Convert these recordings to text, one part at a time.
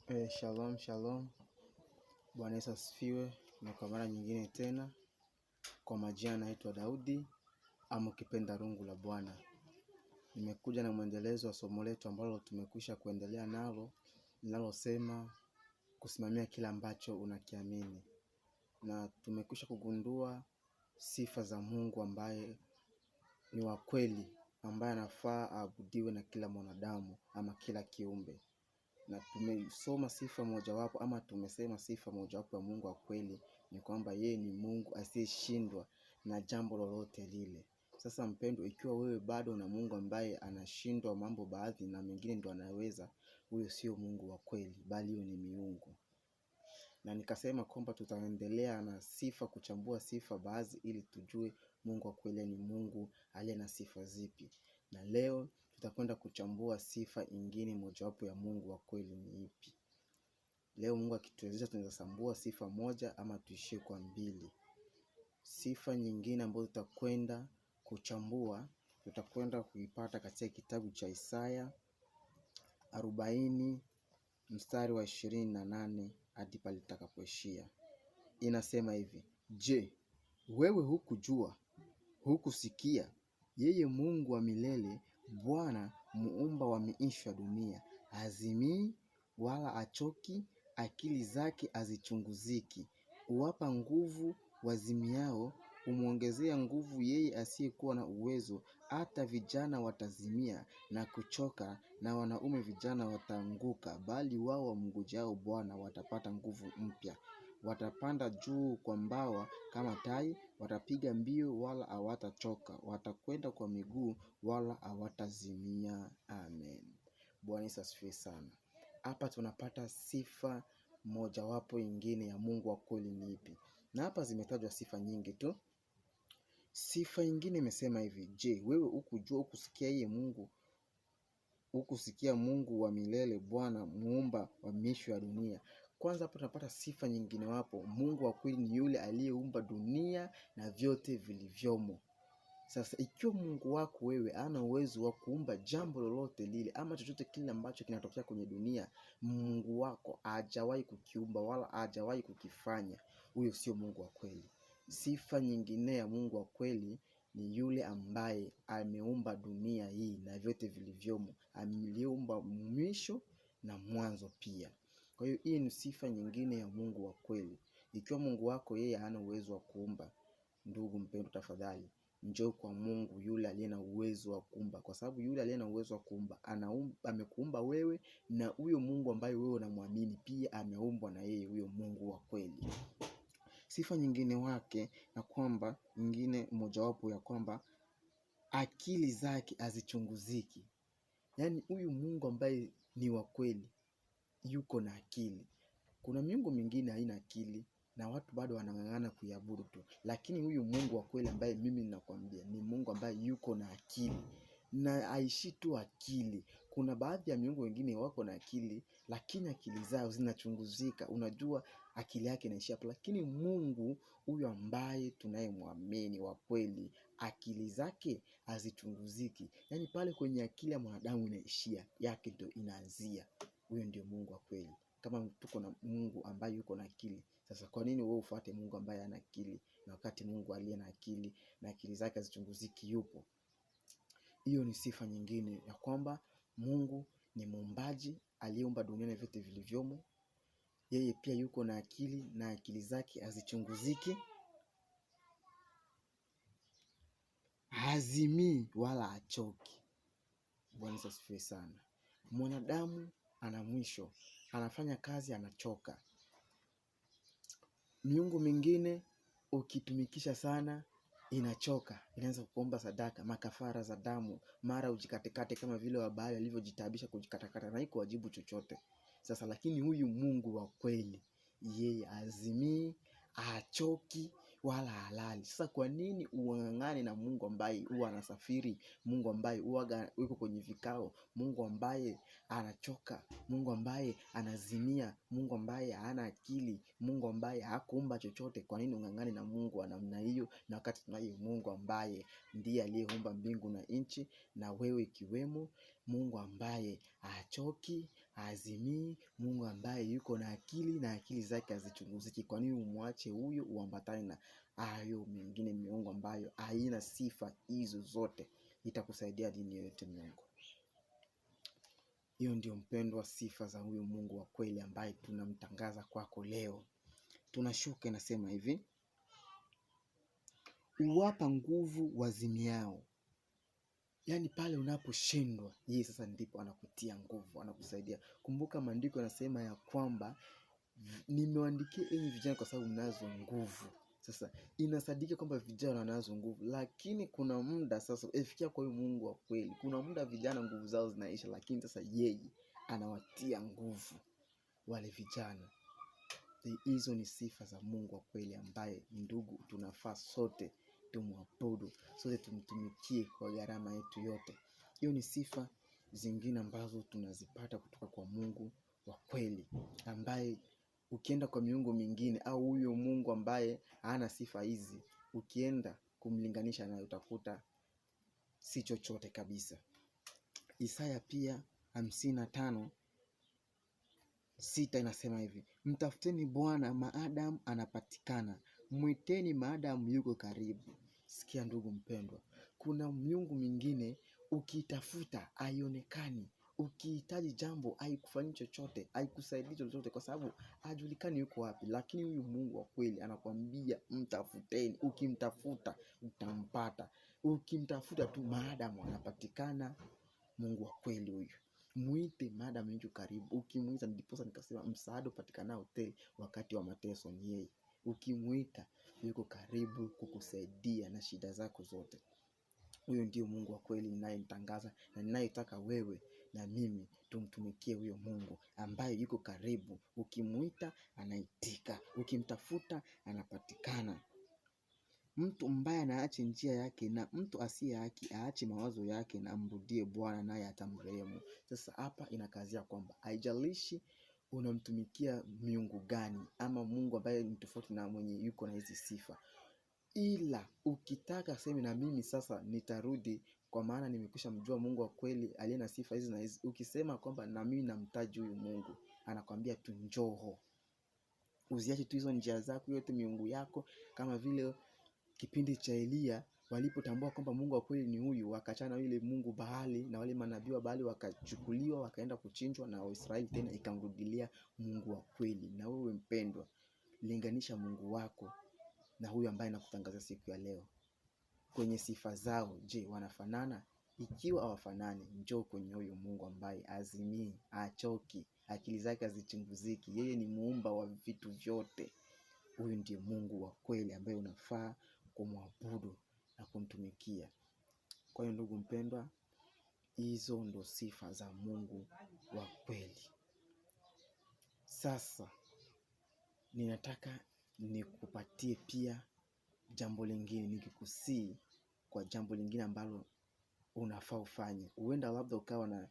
Shalom shalom, Bwana Yesu asifiwe. Na kwa mara nyingine tena, kwa majina naitwa Daudi ama ukipenda rungu la Bwana. Nimekuja na mwendelezo wa somo letu ambalo tumekwisha kuendelea nalo, linalosema kusimamia kila ambacho unakiamini. Na tumekwisha kugundua sifa za Mungu ambaye ni wa kweli, ambaye anafaa aabudiwe na kila mwanadamu ama kila kiumbe. Na tumesema sifa mojawapo ya Mungu wa kweli ni kwamba yeye ni Mungu asiyeshindwa na jambo lolote lile. Sasa mpendwa, ikiwa wewe bado na Mungu ambaye anashindwa mambo baadhi na mengine ndo anaweza, huyo sio Mungu wa kweli, bali huyo ni miungu. Na nikasema kwamba tutaendelea na kuchambua sifa baadhi ili tujue Mungu wa kweli ni Mungu aliye na sifa zipi. Na leo tutakwenda kuchambua sifa ingine mojawapo ya Mungu wa kweli ni ipi. Leo Mungu akituwezesha tunaweza sambua sifa moja ama tuishie kwa mbili. Sifa nyingine ambayo tutakwenda kuchambua, tutakwenda kuipata katika kitabu cha Isaya 40 mstari wa 28 hadi pale tutakapoishia. Inasema hivi: Je, wewe hukujua, hukusikia? Yeye Mungu wa milele, Bwana muumba wa miisho ya dunia, hazimii wala achoki, akili zake hazichunguziki. Huwapa nguvu wazimiao, humwongezea nguvu yeye asiyekuwa na uwezo. Hata vijana watazimia na kuchoka, na wanaume vijana wataanguka, bali wao wamngojao Bwana watapata nguvu mpya. Watapanda juu kwa mbawa kama tai, watapiga mbio wala hawatachoka, watakwenda kwa miguu wala hawatazimia. Amen. Bwana Yesu asifiwe sana. Hapa tunapata sifa mojawapo ingine ya Mungu wa kweli ni ipi? Na hapa zimetajwa sifa nyingi tu. Sifa nyingine imesema hivi: Je, wewe hukujua, hukusikia yeye Mungu? Hukusikia Mungu wa milele, Bwana muumba wa miisho ya dunia. Kwanza hapo tunapata sifa nyingine wapo. Mungu wa kweli ni yule aliyeumba dunia na vyote vilivyomo. Sasa ikiwa Mungu wako wewe ana uwezo wa kuumba jambo lolote lile ama chochote kile ambacho kinatokea kwenye dunia, Mungu wako hajawahi kukiumba wala hajawahi kukifanya, huyo sio Mungu wa kweli. Sifa nyingine ya Mungu wa kweli ni yule ambaye ameumba dunia hii na vyote vilivyomo. Ameumba mwisho na mwanzo pia. Kwa hiyo hii ni sifa nyingine ya Mungu wa kweli. Ikiwa Mungu wako yeye hana uwezo wa kuumba, ndugu mpendwa, tafadhali njoo kwa Mungu yule aliye na uwezo wa kuumba, kwa sababu yule aliye na uwezo wa kuumba amekuumba wewe, na huyo Mungu ambaye wewe unamwamini pia ameumbwa na yeye, huyo Mungu wa kweli. Sifa nyingine wake na kwamba nyingine mojawapo ya kwamba akili zake hazichunguziki. Yaani huyu Mungu ambaye ni wa kweli yuko na akili. Kuna miungu mingine haina akili na watu bado wanang'ang'ana kuiabudu tu, lakini huyu Mungu wa kweli ambaye mimi ninakwambia ni Mungu ambaye yuko na akili na aishi tu akili. Kuna baadhi ya miungu wengine wako na akili lakini akili zao zinachunguzika, unajua akili yake inaishia hapo. Lakini Mungu huyu ambaye tunayemwamini wa kweli, akili zake hazichunguziki. Yaani pale kwenye akili ya mwanadamu inaishia, yake ndio inaanzia. Huyo ndio Mungu wa kweli. Kama tuko na Mungu ambaye yuko na akili, sasa kwa nini wewe ufuate Mungu ambaye hana akili, na wakati Mungu aliye na akili na akili zake hazichunguziki yupo? Hiyo ni sifa nyingine ya kwamba Mungu ni muumbaji aliyeumba dunia na vyote vilivyomo. Yeye pia yuko na akili na akili zake hazichunguziki. Hazimii wala hachoki. Bwana asifiwe sana. Mwanadamu ana mwisho, anafanya kazi anachoka. Miungu mingine ukitumikisha sana inachoka, inaanza kuomba sadaka, makafara za damu, mara ujikatekate kama vile Wabali alivyojitaabisha kujikatakata na iko wajibu chochote. Sasa lakini huyu Mungu wa kweli yeye hazimii, hachoki wala halali. Sasa kwa nini uang'ang'ane na Mungu ambaye huwa anasafiri, Mungu ambaye huwa yuko kwenye vikao, Mungu ambaye anachoka, Mungu ambaye anazimia, Mungu ambaye hana akili, Mungu ambaye hakuumba chochote? Kwa nini ung'ang'ane na Mungu wa namna hiyo, na wakati tunaye Mungu ambaye ndiye aliyeumba mbingu na nchi na wewe ikiwemo, Mungu ambaye hachoki, haazimii, Mungu ambaye yuko na akili na akili zake hazichunguziki. Kwa nini umwache huyo uambatane na hayo mengine miungu ambayo haina sifa hizo zote? Itakusaidia dini yote Mungu? Hiyo ndio mpendwa, sifa za huyo Mungu wa kweli ambaye tunamtangaza kwako leo. Tunashuka inasema hivi: uwapa nguvu wazimiao. Yaani pale unaposhindwa, yeye sasa ndipo anakutia nguvu, anakusaidia. Kumbuka maandiko yanasema ya kwamba nimewaandikia enyi vijana kwa sababu mnazo nguvu. Sasa inasadika kwamba vijana wanazo nguvu, lakini kuna muda sasa ifikia kwa huyo Mungu wa kweli, kuna muda vijana nguvu zao zinaisha, lakini sasa yeye anawatia nguvu wale vijana. Hizo ni sifa za Mungu wa kweli ambaye, ndugu, tunafaa sote tumwabudu, sote tumtumikie kwa gharama yetu yote. Hiyo ni sifa zingine ambazo tunazipata kutoka kwa Mungu wa kweli, ambaye ukienda kwa miungu mingine au huyo Mungu ambaye hana sifa hizi, ukienda kumlinganisha naye utakuta si chochote kabisa. Isaya pia 55:6 inasema hivi: mtafuteni Bwana maadamu anapatikana, mwiteni maadamu yuko karibu. Sikia ndugu mpendwa, kuna miungu mingine ukitafuta haionekani, ukihitaji jambo haikufanyi chochote, haikusaidii chochote, kwa sababu hajulikani yuko wapi. Lakini huyu Mungu wa kweli anakuambia mtafuteni, ukimtafuta utampata, ukimtafuta tu maadamu anapatikana. Mungu wa kweli huyu, muite maadamu yuko karibu. Ukimuita, ndiposa nikasema msaada upatikanao tele wakati wa mateso ni yeye. Ukimuita yuko karibu kukusaidia na shida zako zote. Huyo ndio Mungu wa kweli ninayemtangaza na ninayetaka wewe na mimi tumtumikie huyo Mungu ambaye yuko karibu. Ukimuita anaitika, ukimtafuta anapatikana. Mtu mbaya na aache njia yake, na mtu asiye haki aache mawazo yake, na amrudie Bwana naye atamrehemu. Sasa hapa inakazia kwamba haijalishi unamtumikia miungu gani ama Mungu ambaye ni tofauti na mwenye yuko na hizi sifa, ila ukitaka sema na mimi sasa nitarudi kwa maana nimekwisha mjua Mungu wa kweli aliye na sifa hizi na hizi, ukisema kwamba na mimi namtaji huyu Mungu, anakwambia tu njoo. Uziache tu hizo njia zako yote, miungu yako, kama vile kipindi cha Elia walipotambua kwamba Mungu wa kweli ni huyu, wakachana yule Mungu Baali na wale manabii wa Baali wakachukuliwa wakaenda kuchinjwa, na Waisraeli tena ikamrudilia Mungu wa kweli. Na wewe mpendwa, linganisha Mungu wako na huyu ambaye nakutangazia siku ya leo. Kwenye sifa zao, je, wanafanana? Ikiwa hawafanani, njoo kwenye huyu Mungu ambaye azimii, achoki, akili zake hazichunguziki. Yeye ni muumba wa vitu vyote. Huyu ndiye Mungu wa kweli ambaye unafaa kumwabudu na kumtumikia. Kwa hiyo ndugu mpendwa, hizo ndo sifa za Mungu wa kweli. Sasa ninataka nikupatie pia jambo lingine, nikikusii kwa jambo lingine ambalo unafaa ufanye. Huenda labda ukawa na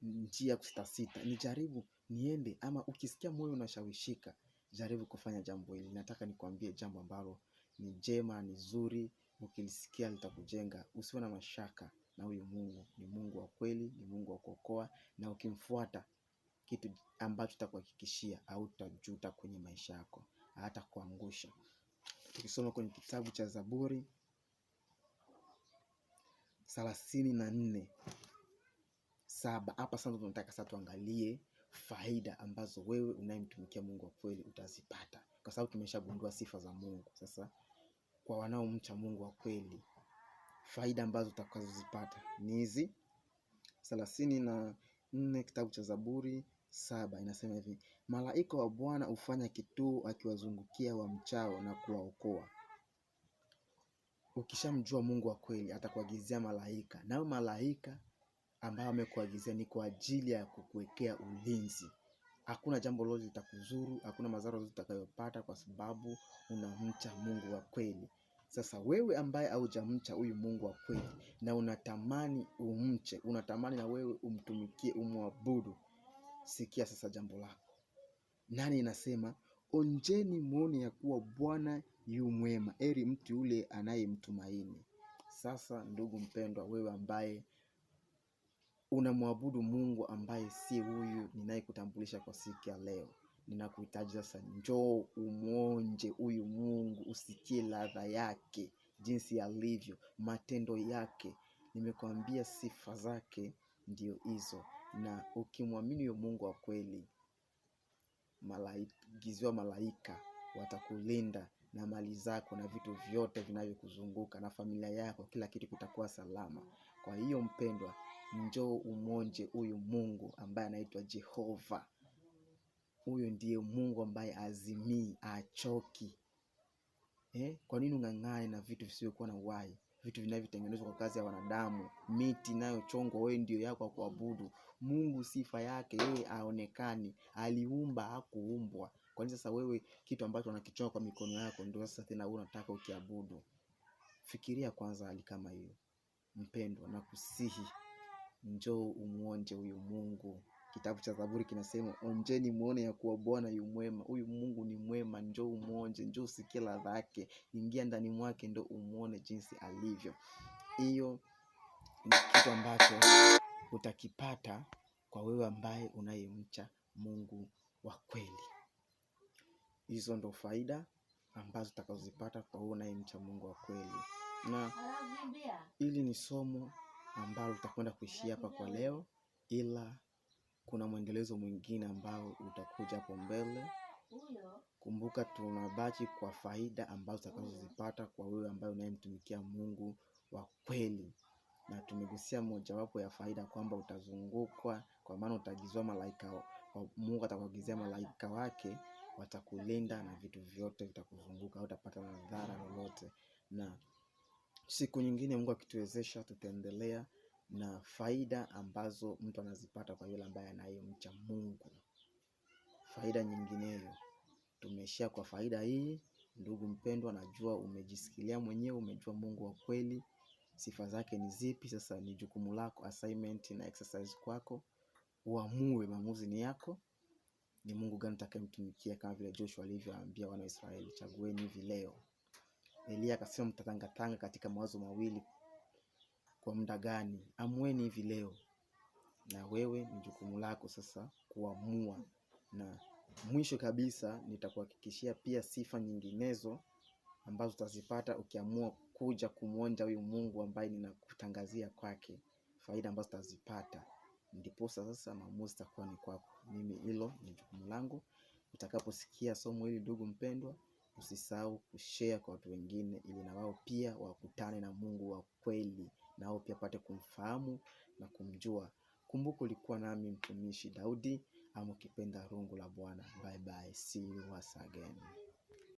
njia kusitasita, nijaribu niende, ama ukisikia moyo unashawishika, jaribu kufanya jambo hili. Nataka nikwambie jambo ambalo ni jema, ni zuri, ukilisikia litakujenga. Usiwe na mashaka na huyu Mungu. Ni Mungu wa kweli, ni Mungu wa kuokoa, na ukimfuata, kitu ambacho takuhakikishia hautajuta kwenye maisha yako, hata kuangusha. Tukisoma kwenye kitabu cha Zaburi 34:7, hapa sasa tunataka sasa tuangalie faida ambazo wewe unayemtumikia Mungu wa kweli utazipata, kwa sababu tumeshagundua sifa za Mungu. Sasa kwa wanaomcha Mungu wa kweli, faida ambazo utakazozipata ni hizi. 34 kitabu cha Zaburi 7 inasema hivi: malaika wa Bwana hufanya kituo akiwazungukia wamchao na kuwaokoa. Ukishamjua Mungu wa kweli atakuagizia malaika, nao malaika ambao amekuagizia ni kwa ajili ya kukuwekea ulinzi. Hakuna jambo lolote litakuzuru, hakuna madhara yoyote utakayopata, kwa sababu unamcha Mungu wa kweli. Sasa wewe ambaye haujamcha huyu Mungu wa kweli na unatamani umche, unatamani na wewe umtumikie, umwabudu, sikia sasa jambo lako. Nani inasema? Onjeni muone ya kuwa Bwana yu mwema, heri mtu yule anayemtumaini. Sasa ndugu mpendwa, wewe ambaye unamwabudu Mungu ambaye si huyu ninayekutambulisha kwa siku ya leo. Ninakuhitaji sasa, njoo umuonje huyu Mungu, usikie ladha yake, jinsi alivyo, matendo yake. Nimekwambia sifa zake ndio hizo, na ukimwamini huyo Mungu wa kweli, malaika watakulinda na mali zako na vitu vyote vinavyokuzunguka na familia yako, kila kitu kitakuwa salama. Kwa hiyo mpendwa, njoo umonje huyu Mungu ambaye anaitwa Jehova. Huyu ndiye Mungu ambaye azimii, achoki. Kwa nini ung'ang'ane na vitu visivyokuwa na uhai, vitu vinavyotengenezwa kwa kazi ya wanadamu, miti inayochongwa? Wewe ndio yako kuabudu. Mungu sifa yake yeye aonekani, aliumba, hakuumbwa. Kwa nini sasa wewe kitu ambacho unakichonga kwa mikono yako ndio sasa tena wewe unataka ukiabudu? Fikiria kwanza hali kama hiyo. Mpendwa, nakusihi njoo umuonje huyu Mungu. Kitabu cha Zaburi kinasema, onjeni muone ya kuwa Bwana yu mwema. Huyu Mungu ni mwema, njoo umuonje, njoo usikie ladha yake, ingia ndani mwake ndio umuone jinsi alivyo. Hiyo ni kitu ambacho utakipata kwa wewe ambaye unayemcha Mungu wa kweli. Hizo ndo faida ambazo utakazozipata kwa wewe unayemcha Mungu wa kweli. Na hili ni somo ambalo utakwenda kuishia hapa kwa leo, ila kuna mwendelezo mwingine ambao utakuja hapo mbele. Kumbuka tunabaki kwa faida ambazo utakazozipata kwa wewe ambaye unayemtumikia Mungu wa kweli. Na tumegusia mojawapo ya faida kwamba utazungukwa, kwa maana utagizwa malaika. Mungu atakuagizia malaika wake, watakulinda na vitu vyote vitakuzunguka, hutapata madhara lolote. Na siku nyingine Mungu akituwezesha, tutaendelea na faida ambazo mtu anazipata kwa yule ambaye anayemcha Mungu. Faida nyingineyo. Tumeishia kwa faida hii. Ndugu mpendwa, najua umejisikilia mwenyewe, umejua Mungu wa kweli, sifa zake ni zipi. Sasa ni jukumu lako, assignment na exercise kwako, uamue. Maamuzi ni yako. Ni Mungu gani utakayemtumikia? Kama vile Joshua alivyoambia wana wa Israeli, chagueni hivi leo. Elia akasema mtatangatanga katika mawazo mawili, kwa muda gani? Amueni hivi leo. Na wewe ni jukumu lako sasa kuamua. Na mwisho kabisa nitakuhakikishia pia sifa nyinginezo ambazo utazipata ukiamua kuja kumuonja huyu Mungu ambaye ninakutangazia kwake, faida ambazo utazipata. Ndipo sasa maamuzi itakuwa ni kwako. Mimi hilo ni jukumu langu. Utakaposikia somo hili, ndugu mpendwa, usisahau kushare kwa watu wengine, ili na wao pia wakutane na Mungu wa kweli, na wao pia pate kumfahamu na kumjua. Kumbuka ulikuwa nami mtumishi Daudi, ama ukipenda Rungu la Bwana. Bye bye, see you once again.